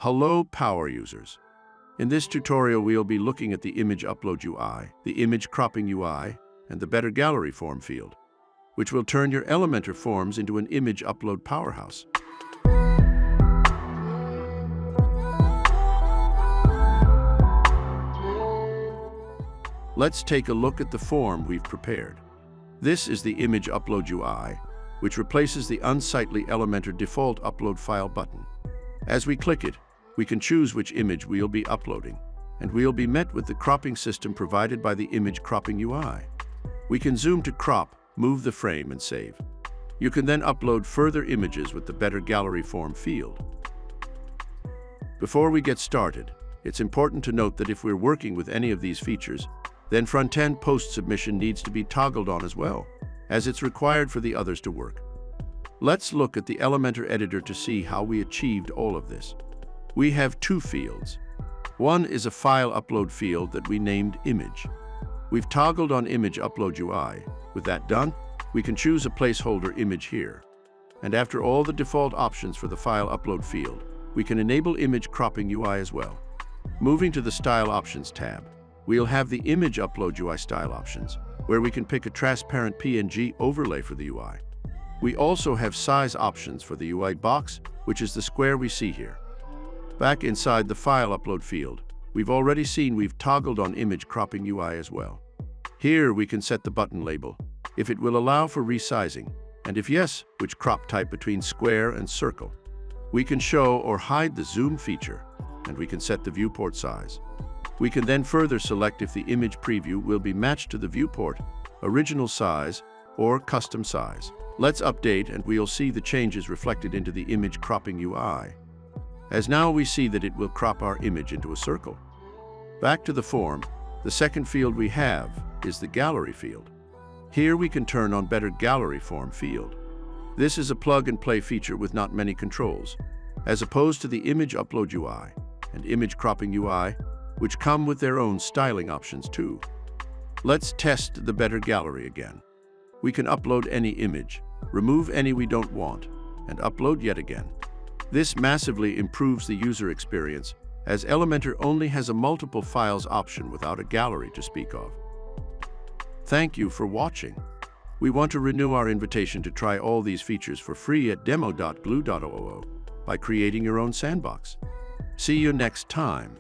Hello, power users. In this tutorial, we'll be looking at the image upload UI, the image cropping UI, and the better gallery form field, which will turn your Elementor Forms into an image upload powerhouse. Let's take a look at the form we've prepared. This is the image upload UI, which replaces the unsightly Elementor default upload file button. As we click it, we can choose which image we'll be uploading, and we'll be met with the cropping system provided by the image cropping UI. We can zoom to crop, move the frame, and save. You can then upload further images with the better gallery form field. Before we get started, it's important to note that if we're working with any of these features, then front-end post submission needs to be toggled on as well, as it's required for the others to work. Let's look at the Elementor editor to see how we achieved all of this. We have two fields. One is a file upload field that we named image. We've toggled on image upload UI. With that done, we can choose a placeholder image here. And after all the default options for the file upload field, we can enable image cropping UI as well. Moving to the Style Options tab, we'll have the image upload UI style options, where we can pick a transparent PNG overlay for the UI. We also have size options for the UI box, which is the square we see here. Back inside the file upload field, we've already seen we've toggled on image cropping UI as well. Here we can set the button label, if it will allow for resizing, and if yes, which crop type between square and circle. We can show or hide the zoom feature, and we can set the viewport size. We can then further select if the image preview will be matched to the viewport, original size, or custom size. Let's update and we'll see the changes reflected into the image cropping UI. As now we see that it will crop our image into a circle. Back to the form, the second field we have is the gallery field. Here we can turn on better gallery form field. This is a plug-and-play feature with not many controls, as opposed to the image upload UI and image cropping UI, which come with their own styling options too. Let's test the better gallery again. We can upload any image, remove any we don't want, and upload yet again. This massively improves the user experience, as Elementor only has a multiple files option without a gallery to speak of. Thank you for watching. We want to renew our invitation to try all these features for free at demo.gloo.ooo by creating your own sandbox. See you next time.